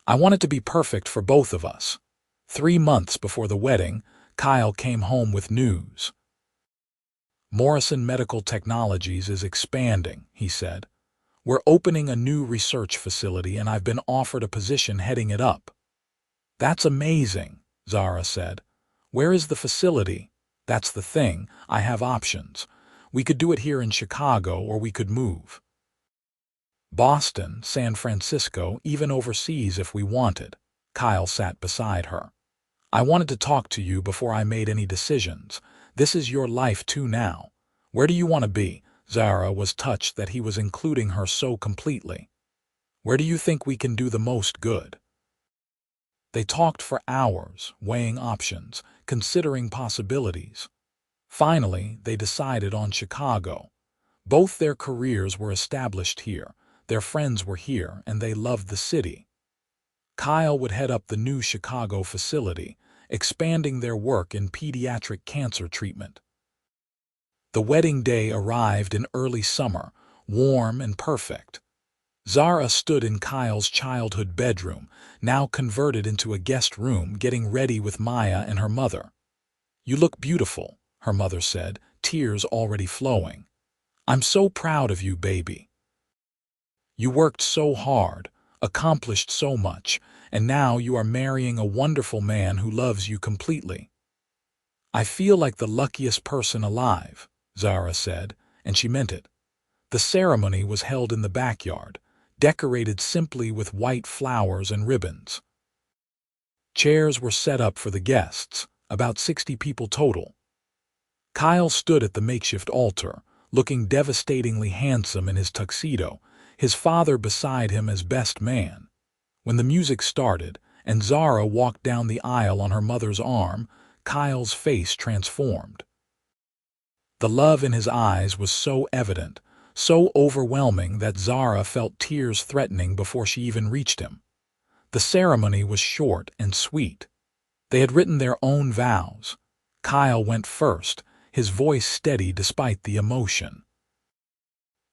"I want it to be perfect for both of us." 3 months before the wedding, Kyle came home with news. "Morrison Medical Technologies is expanding," he said. "We're opening a new research facility and I've been offered a position heading it up." "That's amazing," Zara said. "Where is the facility?" "That's the thing. I have options. We could do it here in Chicago or we could move. Boston, San Francisco, even overseas if we wanted." Kyle sat beside her. "I wanted to talk to you before I made any decisions. This is your life too now. Where do you want to be?" Zara was touched that he was including her so completely. "Where do you think we can do the most good?" They talked for hours, weighing options, considering possibilities. Finally, they decided on Chicago. Both their careers were established here, their friends were here, and they loved the city. Kyle would head up the new Chicago facility, expanding their work in pediatric cancer treatment. The wedding day arrived in early summer, warm and perfect. Zara stood in Kyle's childhood bedroom, now converted into a guest room, getting ready with Maya and her mother. "You look beautiful," her mother said, tears already flowing. "I'm so proud of you, baby. You worked so hard, accomplished so much, and now you are marrying a wonderful man who loves you completely." "I feel like the luckiest person alive," Zara said, and she meant it. The ceremony was held in the backyard, decorated simply with white flowers and ribbons. Chairs were set up for the guests, about 60 people total. Kyle stood at the makeshift altar, looking devastatingly handsome in his tuxedo, his father beside him as best man. When the music started, and Zara walked down the aisle on her mother's arm, Kyle's face transformed. The love in his eyes was so evident, so overwhelming that Zara felt tears threatening before she even reached him. The ceremony was short and sweet. They had written their own vows. Kyle went first, his voice steady despite the emotion.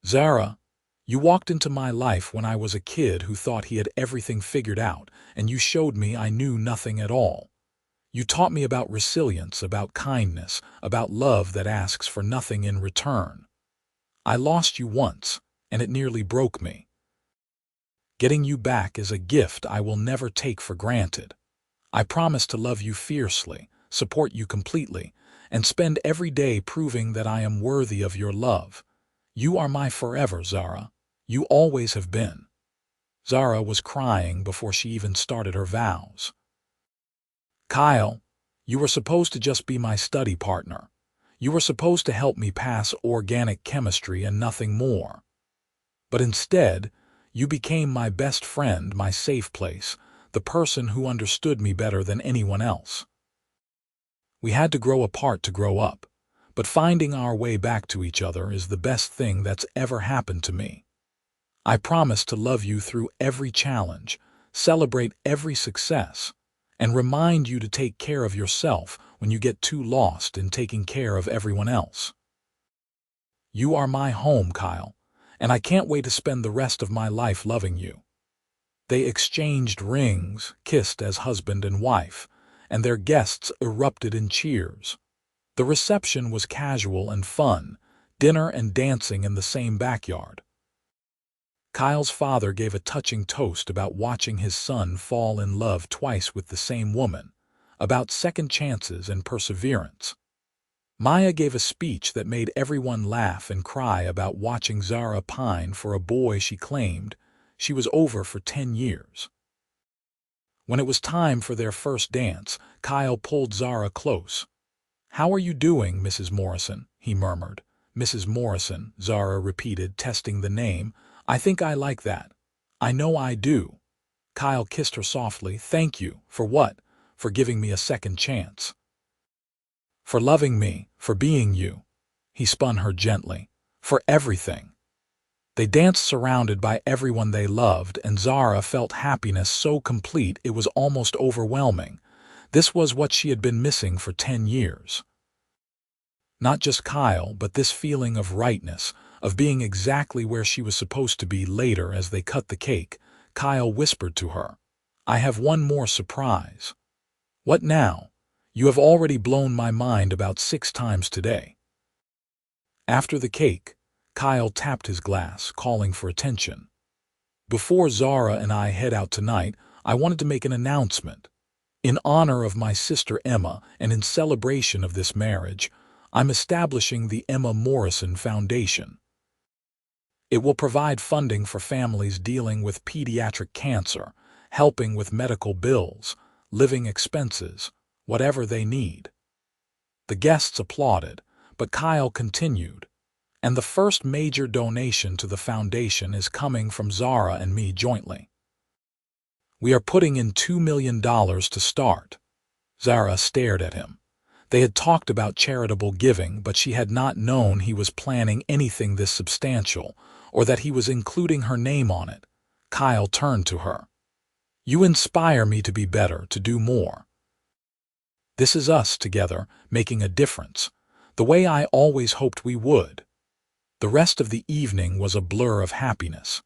Zara, you walked into my life when I was a kid who thought he had everything figured out, and you showed me I knew nothing at all. You taught me about resilience, about kindness, about love that asks for nothing in return. I lost you once, and it nearly broke me. Getting you back is a gift I will never take for granted. I promise to love you fiercely, support you completely, and spend every day proving that I am worthy of your love. You are my forever, Zara. You always have been. Zara was crying before she even started her vows. Kyle, you were supposed to just be my study partner. You were supposed to help me pass organic chemistry and nothing more. But instead, you became my best friend, my safe place, the person who understood me better than anyone else. We had to grow apart to grow up, but finding our way back to each other is the best thing that's ever happened to me. I promise to love you through every challenge, celebrate every success, and remind you to take care of yourself when you get too lost in taking care of everyone else. You are my home, Kyle, and I can't wait to spend the rest of my life loving you. They exchanged rings, kissed as husband and wife, and their guests erupted in cheers. The reception was casual and fun, dinner and dancing in the same backyard. Kyle's father gave a touching toast about watching his son fall in love twice with the same woman, about second chances and perseverance. Maya gave a speech that made everyone laugh and cry about watching Zara pine for a boy she claimed she was over for 10 years. When it was time for their first dance, Kyle pulled Zara close. "How are you doing, Mrs. Morrison?" he murmured. "Mrs. Morrison," Zara repeated, testing the name. "I think I like that. I know I do." Kyle kissed her softly. "Thank you. For what?" "For giving me a second chance. For loving me, for being you." He spun her gently. "For everything." They danced surrounded by everyone they loved, and Zara felt happiness so complete it was almost overwhelming. This was what she had been missing for 10 years. Not just Kyle, but this feeling of rightness, of being exactly where she was supposed to be. Later, as they cut the cake, Kyle whispered to her, "I have one more surprise." "What now?" "You have already blown my mind about 6 times today." After the cake, Kyle tapped his glass, calling for attention. "Before Zara and I head out tonight, I wanted to make an announcement. In honor of my sister Emma and in celebration of this marriage, I'm establishing the Emma Morrison Foundation. It will provide funding for families dealing with pediatric cancer, helping with medical bills, living expenses, whatever they need." The guests applauded, but Kyle continued, "And the first major donation to the foundation is coming from Zara and me jointly. We are putting in $2 million to start." Zara stared at him. They had talked about charitable giving, but she had not known he was planning anything this substantial, or that he was including her name on it. Kyle turned to her. "You inspire me to be better, to do more. This is us together, making a difference, the way I always hoped we would." The rest of the evening was a blur of happiness.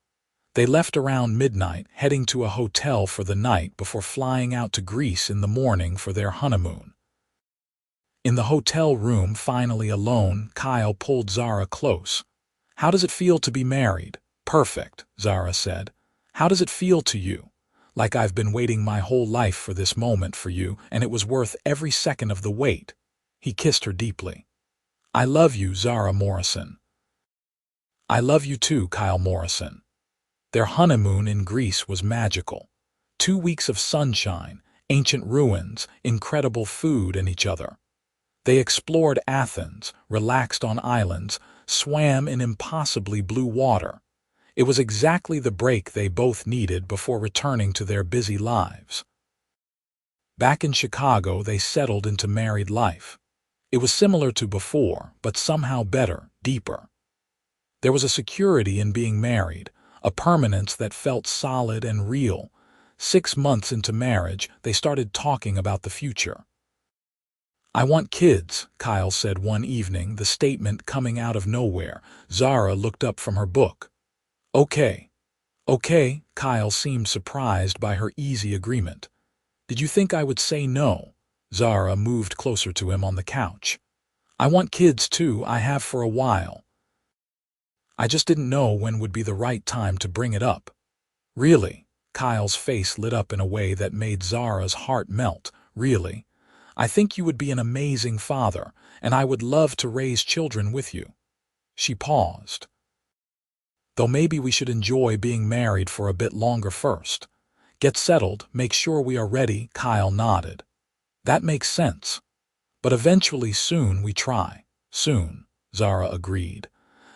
They left around midnight, heading to a hotel for the night before flying out to Greece in the morning for their honeymoon. In the hotel room, finally alone, Kyle pulled Zara close. "How does it feel to be married?" "Perfect," Zara said. "How does it feel to you?" "Like I've been waiting my whole life for this moment for you, and it was worth every second of the wait." He kissed her deeply. "I love you, Zara Morrison." "I love you too, Kyle Morrison." Their honeymoon in Greece was magical. 2 weeks of sunshine, ancient ruins, incredible food, and each other. They explored Athens, relaxed on islands, swam in impossibly blue water. It was exactly the break they both needed before returning to their busy lives. Back in Chicago, they settled into married life. It was similar to before, but somehow better, deeper. There was a security in being married, a permanence that felt solid and real. 6 months into marriage, they started talking about the future. "I want kids," Kyle said one evening, the statement coming out of nowhere. Zara looked up from her book. "Okay. Okay," Kyle seemed surprised by her easy agreement. "Did you think I would say no?" Zara moved closer to him on the couch. "I want kids too, I have for a while. I just didn't know when would be the right time to bring it up." "Really?" Kyle's face lit up in a way that made Zara's heart melt. "Really? I think you would be an amazing father, and I would love to raise children with you." She paused. "Though maybe we should enjoy being married for a bit longer first. Get settled, make sure we are ready." Kyle nodded. "That makes sense. But eventually soon we try." "Soon," Zara agreed.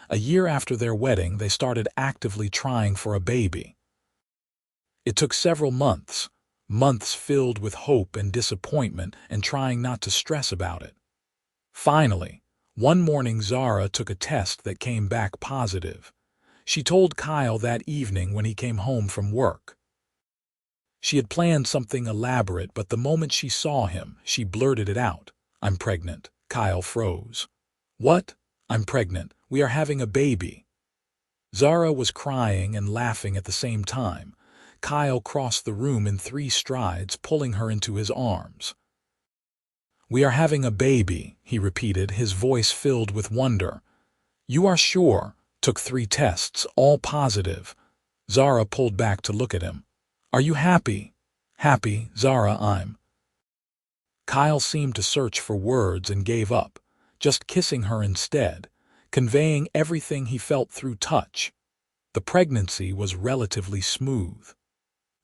A year after their wedding, they started actively trying for a baby. It took several months, months filled with hope and disappointment and trying not to stress about it. Finally, one morning Zara took a test that came back positive. She told Kyle that evening when he came home from work. She had planned something elaborate, but the moment she saw him, she blurted it out. "I'm pregnant." Kyle froze. "What?" "I'm pregnant. We are having a baby." Zara was crying and laughing at the same time. Kyle crossed the room in 3 strides, pulling her into his arms. "We are having a baby," he repeated, his voice filled with wonder. "You are sure?" "Took 3 tests, all positive." Zara pulled back to look at him. "Are you happy?" "Happy, Zara, I'm." Kyle seemed to search for words and gave up, just kissing her instead, conveying everything he felt through touch. The pregnancy was relatively smooth.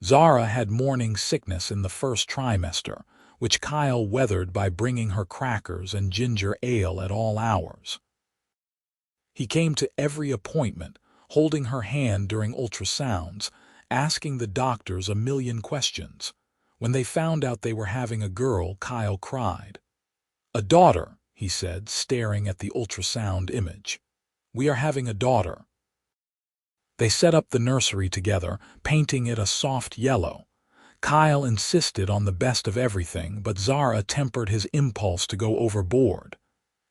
Zara had morning sickness in the first trimester, which Kyle weathered by bringing her crackers and ginger ale at all hours. He came to every appointment, holding her hand during ultrasounds, asking the doctors a million questions. When they found out they were having a girl, Kyle cried. "A daughter," he said, staring at the ultrasound image. "We are having a daughter." They set up the nursery together, painting it a soft yellow. Kyle insisted on the best of everything, but Zara tempered his impulse to go overboard.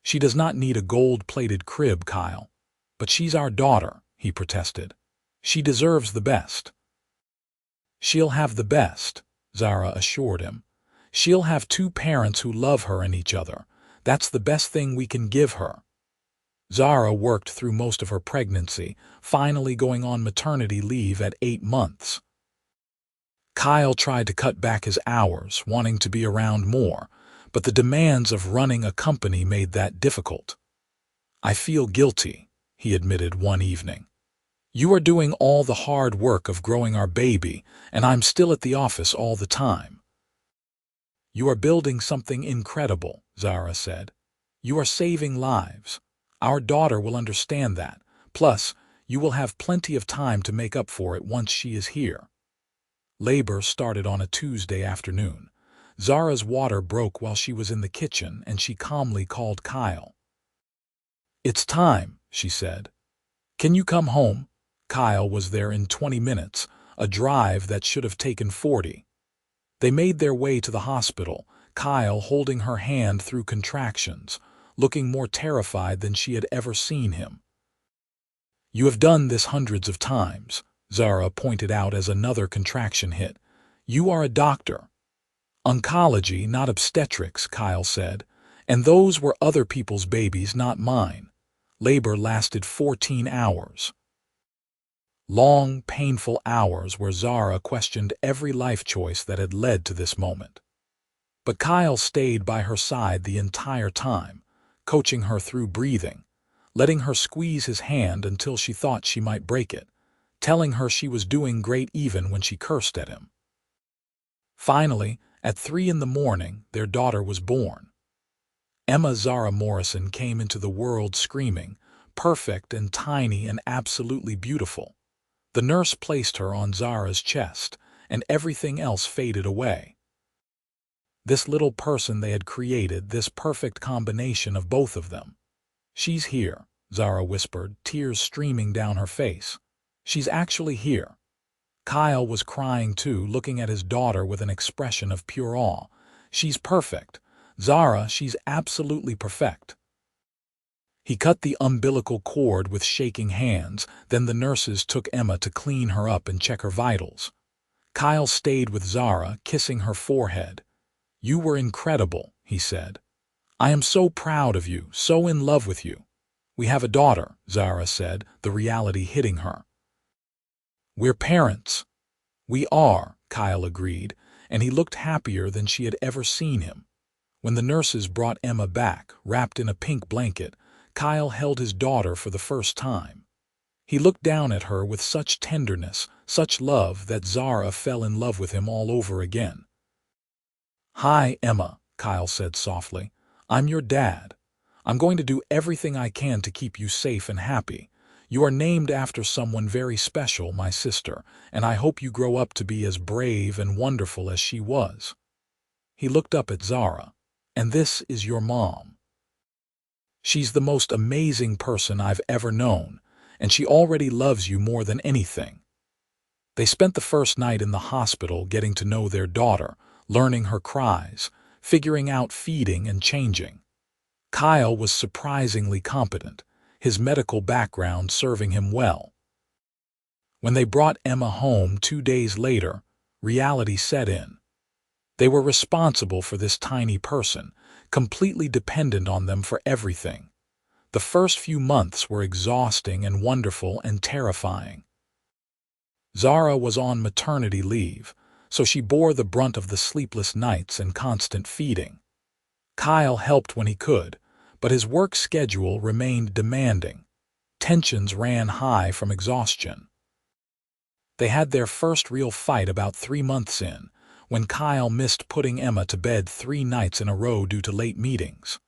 "She does not need a gold-plated crib, Kyle." "But she's our daughter," he protested. "She deserves the best." "She'll have the best," Zara assured him. "She'll have 2 parents who love her and each other. That's the best thing we can give her." Zara worked through most of her pregnancy, finally going on maternity leave at 8 months. Kyle tried to cut back his hours, wanting to be around more, but the demands of running a company made that difficult. "I feel guilty," he admitted one evening. "You are doing all the hard work of growing our baby, and I'm still at the office all the time." "You are building something incredible," Zara said. "You are saving lives. Our daughter will understand that. Plus, you will have plenty of time to make up for it once she is here." Labor started on a Tuesday afternoon. Zara's water broke while she was in the kitchen, and she calmly called Kyle. "It's time," she said. "Can you come home?" Kyle was there in 20 minutes, a drive that should have taken 40. They made their way to the hospital, Kyle holding her hand through contractions, looking more terrified than she had ever seen him. "You have done this hundreds of times," Zara pointed out as another contraction hit. "You are a doctor." "Oncology, not obstetrics," Kyle said. "And those were other people's babies, not mine." Labor lasted 14 hours. Long, painful hours where Zara questioned every life choice that had led to this moment. But Kyle stayed by her side the entire time, coaching her through breathing, letting her squeeze his hand until she thought she might break it, telling her she was doing great even when she cursed at him. Finally, at 3 in the morning, their daughter was born. Emma Zara Morrison came into the world screaming, perfect and tiny and absolutely beautiful. The nurse placed her on Zara's chest, and everything else faded away. This little person they had created, this perfect combination of both of them. "She's here," Zara whispered, tears streaming down her face. "She's actually here." Kyle was crying too, looking at his daughter with an expression of pure awe. "She's perfect. Zara, she's absolutely perfect." He cut the umbilical cord with shaking hands, then the nurses took Emma to clean her up and check her vitals. Kyle stayed with Zara, kissing her forehead. "You were incredible," he said. "I am so proud of you, so in love with you." "We have a daughter," Zara said, the reality hitting her. "We're parents." "We are," Kyle agreed, and he looked happier than she had ever seen him. When the nurses brought Emma back, wrapped in a pink blanket, Kyle held his daughter for the first time. He looked down at her with such tenderness, such love, that Zara fell in love with him all over again. "Hi, Emma," Kyle said softly. "I'm your dad. I'm going to do everything I can to keep you safe and happy. You are named after someone very special, my sister, and I hope you grow up to be as brave and wonderful as she was." He looked up at Zara. "And this is your mom. She's the most amazing person I've ever known, and she already loves you more than anything." They spent the first night in the hospital getting to know their daughter, learning her cries, figuring out feeding and changing. Kyle was surprisingly competent, his medical background serving him well. When they brought Emma home 2 days later, reality set in. They were responsible for this tiny person, completely dependent on them for everything. The first few months were exhausting and wonderful and terrifying. Zara was on maternity leave, so she bore the brunt of the sleepless nights and constant feeding. Kyle helped when he could, but his work schedule remained demanding. Tensions ran high from exhaustion. They had their first real fight about 3 months in, when Kyle missed putting Emma to bed 3 nights in a row due to late meetings.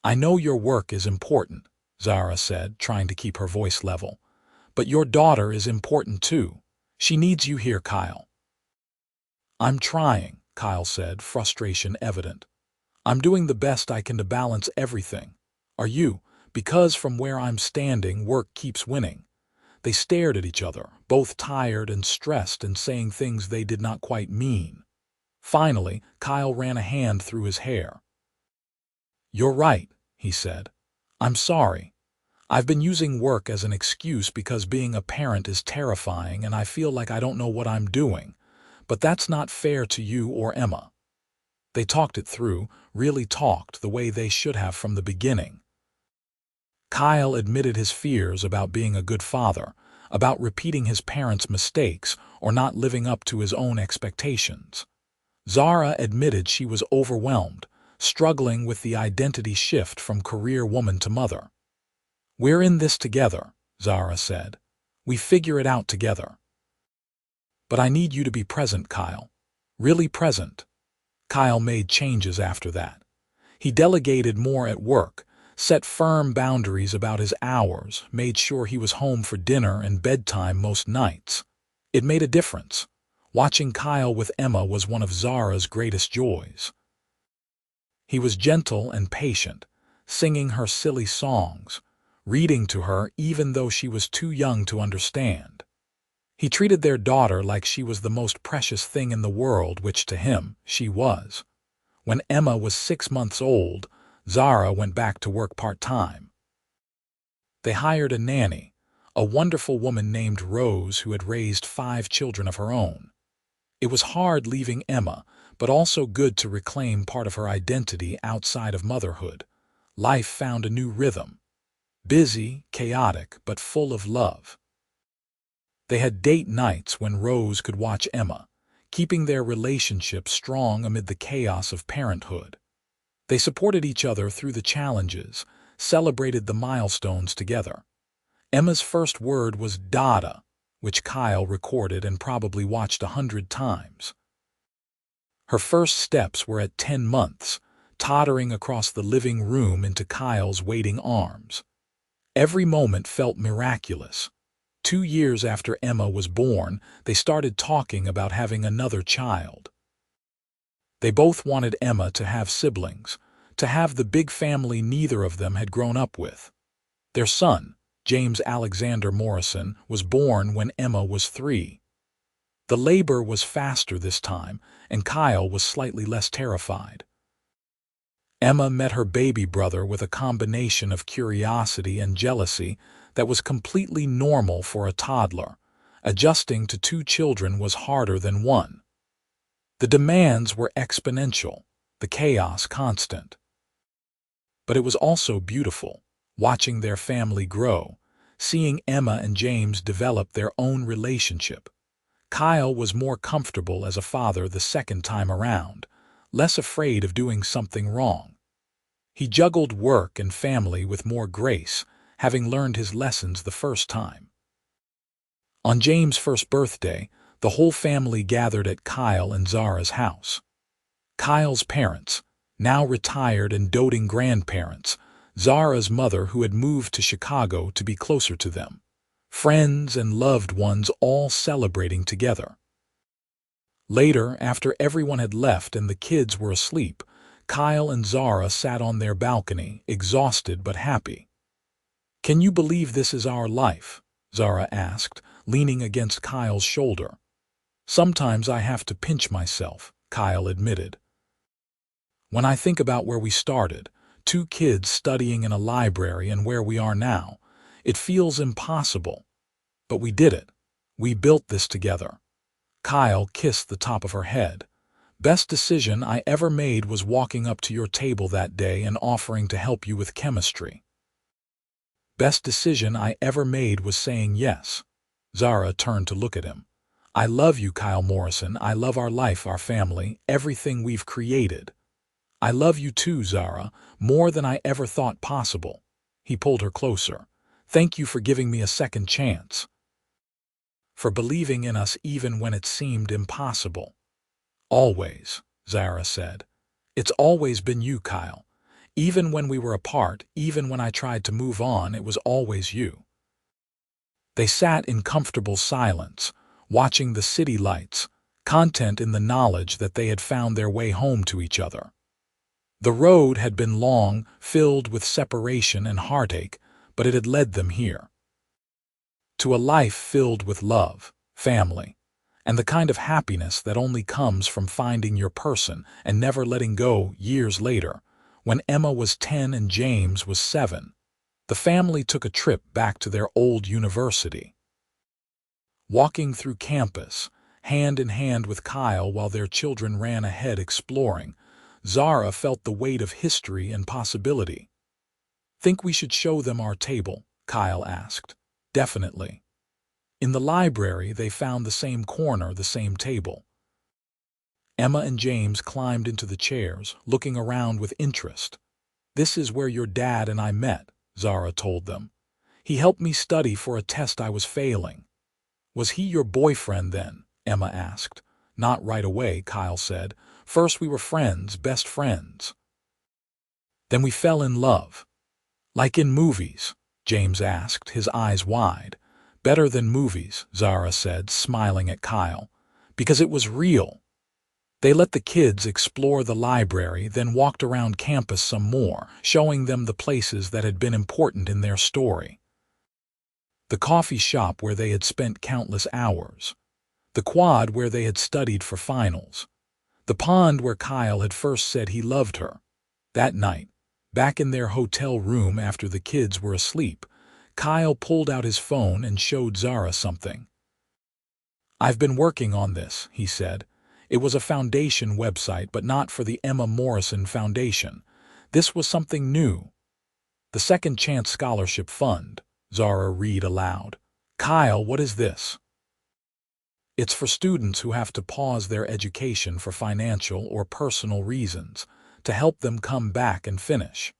"I know your work is important," Zara said, trying to keep her voice level. "But your daughter is important too. She needs you here, Kyle." "I'm trying," Kyle said, frustration evident. "I'm doing the best I can to balance everything. Are you? Because from where I'm standing, work keeps winning." They stared at each other, both tired and stressed and saying things they did not quite mean. Finally, Kyle ran a hand through his hair. "You're right," he said. "I'm sorry. I've been using work as an excuse because being a parent is terrifying and I feel like I don't know what I'm doing. But that's not fair to you or Emma." They talked it through, really talked the way they should have from the beginning. Kyle admitted his fears about being a good father, about repeating his parents' mistakes or not living up to his own expectations. Zara admitted she was overwhelmed, struggling with the identity shift from career woman to mother. "We're in this together," Zara said. "We figure it out together. But I need you to be present, Kyle. Really present." Kyle made changes after that. He delegated more at work, set firm boundaries about his hours, made sure he was home for dinner and bedtime most nights. It made a difference. Watching Kyle with Emma was one of Zara's greatest joys. He was gentle and patient, singing her silly songs, reading to her even though she was too young to understand. He treated their daughter like she was the most precious thing in the world, which to him, she was. When Emma was 6 months old, Zara went back to work part-time. They hired a nanny, a wonderful woman named Rose who had raised 5 children of her own. It was hard leaving Emma, but also good to reclaim part of her identity outside of motherhood. Life found a new rhythm. Busy, chaotic, but full of love. They had date nights when Rose could watch Emma, keeping their relationship strong amid the chaos of parenthood. They supported each other through the challenges, celebrated the milestones together. Emma's first word was "Dada," which Kyle recorded and probably watched 100 times. Her first steps were at 10 months, tottering across the living room into Kyle's waiting arms. Every moment felt miraculous. 2 years after Emma was born, they started talking about having another child. They both wanted Emma to have siblings, to have the big family neither of them had grown up with. Their son, James Alexander Morrison, was born when Emma was 3. The labor was faster this time, and Kyle was slightly less terrified. Emma met her baby brother with a combination of curiosity and jealousy that was completely normal for a toddler. Adjusting to 2 children was harder than one. The demands were exponential, the chaos constant. But it was also beautiful, watching their family grow, seeing Emma and James develop their own relationship. Kyle was more comfortable as a father the second time around, less afraid of doing something wrong. He juggled work and family with more grace, having learned his lessons the first time. On James' first birthday, the whole family gathered at Kyle and Zara's house. Kyle's parents, now retired and doting grandparents, Zara's mother who had moved to Chicago to be closer to them, friends and loved ones all celebrating together. Later, after everyone had left and the kids were asleep, Kyle and Zara sat on their balcony, exhausted but happy. "Can you believe this is our life?" Zara asked, leaning against Kyle's shoulder. "Sometimes I have to pinch myself," Kyle admitted. "When I think about where we started, 2 kids studying in a library, and where we are now, it feels impossible. But we did it. We built this together." Kyle kissed the top of her head. "Best decision I ever made was walking up to your table that day and offering to help you with chemistry. Best decision I ever made was saying yes." Zara turned to look at him. "I love you, Kyle Morrison. I love our life, our family, everything we've created." "I love you too, Zara, more than I ever thought possible." He pulled her closer. "Thank you for giving me a second chance. For believing in us even when it seemed impossible." "Always," Zara said. "It's always been you, Kyle. Even when we were apart, even when I tried to move on, it was always you." They sat in comfortable silence, watching the city lights, content in the knowledge that they had found their way home to each other. The road had been long, filled with separation and heartache, but it had led them here. To a life filled with love, family, and the kind of happiness that only comes from finding your person and never letting go. Years later, when Emma was 10 and James was 7, the family took a trip back to their old university. Walking through campus, hand in hand with Kyle while their children ran ahead exploring, Zara felt the weight of history and possibility. "Think we should show them our table?" Kyle asked. "Definitely." In the library, they found the same corner, the same table. Emma and James climbed into the chairs, looking around with interest. "This is where your dad and I met," Zara told them. "He helped me study for a test I was failing." "Was he your boyfriend then?" Emma asked. "Not right away," Kyle said. "First we were friends, best friends. Then we fell in love." "Like in movies?" James asked, his eyes wide. "Better than movies," Zara said, smiling at Kyle. "Because it was real." They let the kids explore the library, then walked around campus some more, showing them the places that had been important in their story. The coffee shop where they had spent countless hours. The quad where they had studied for finals. The pond where Kyle had first said he loved her. That night, back in their hotel room after the kids were asleep, Kyle pulled out his phone and showed Zara something. "I've been working on this," he said. "It was a foundation website, but not for the Emma Morrison Foundation. This was something new. The Second Chance Scholarship Fund," Zara read aloud. "Kyle, what is this?" "It's for students who have to pause their education for financial or personal reasons, to help them come back and finish.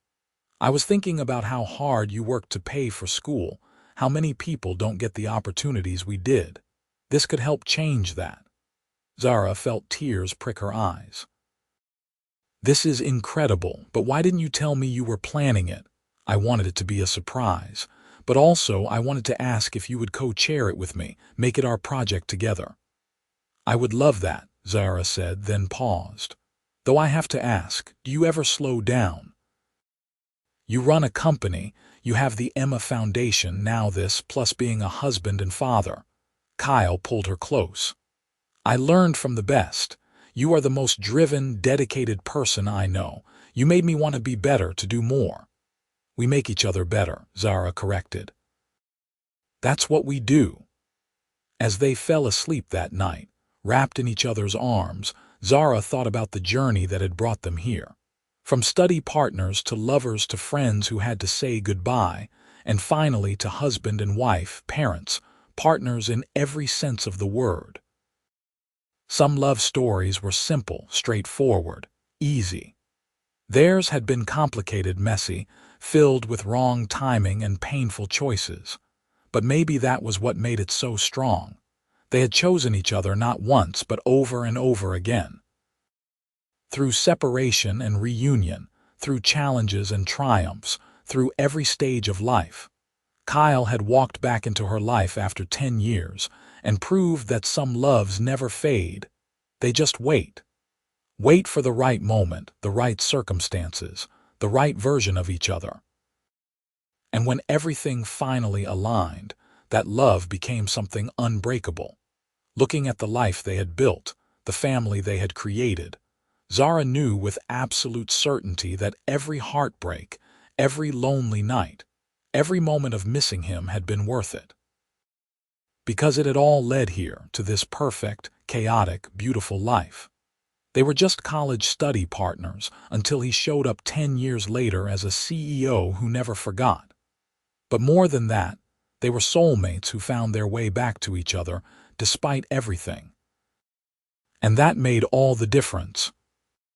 I was thinking about how hard you worked to pay for school, how many people don't get the opportunities we did. This could help change that." Zara felt tears prick her eyes. "This is incredible, but why didn't you tell me you were planning it?" "I wanted it to be a surprise, but also I wanted to ask if you would co-chair it with me, make it our project together." "I would love that," Zara said, then paused. Though I have to ask, do you ever slow down? You run a company, you have the Emma Foundation, now this, plus being a husband and father. Kyle pulled her close. I learned from the best. You are the most driven, dedicated person I know. You made me want to be better, to do more. We make each other better, Zara corrected. That's what we do. As they fell asleep that night, wrapped in each other's arms, Zara thought about the journey that had brought them here. From study partners to lovers to friends who had to say goodbye, and finally to husband and wife, parents, partners in every sense of the word. Some love stories were simple, straightforward, easy. Theirs had been complicated, messy, filled with wrong timing and painful choices. But maybe that was what made it so strong. They had chosen each other not once, but over and over again. Through separation and reunion, through challenges and triumphs, through every stage of life, Kyle had walked back into her life after 10 years and proved that some loves never fade. They just wait. Wait for the right moment, the right circumstances, the right version of each other. And when everything finally aligned, that love became something unbreakable. Looking at the life they had built, the family they had created, Zara knew with absolute certainty that every heartbreak, every lonely night, every moment of missing him had been worth it. Because it had all led here, to this perfect, chaotic, beautiful life. They were just college study partners until he showed up 10 years later as a CEO who never forgot. But more than that, they were soulmates who found their way back to each other despite everything. And that made all the difference.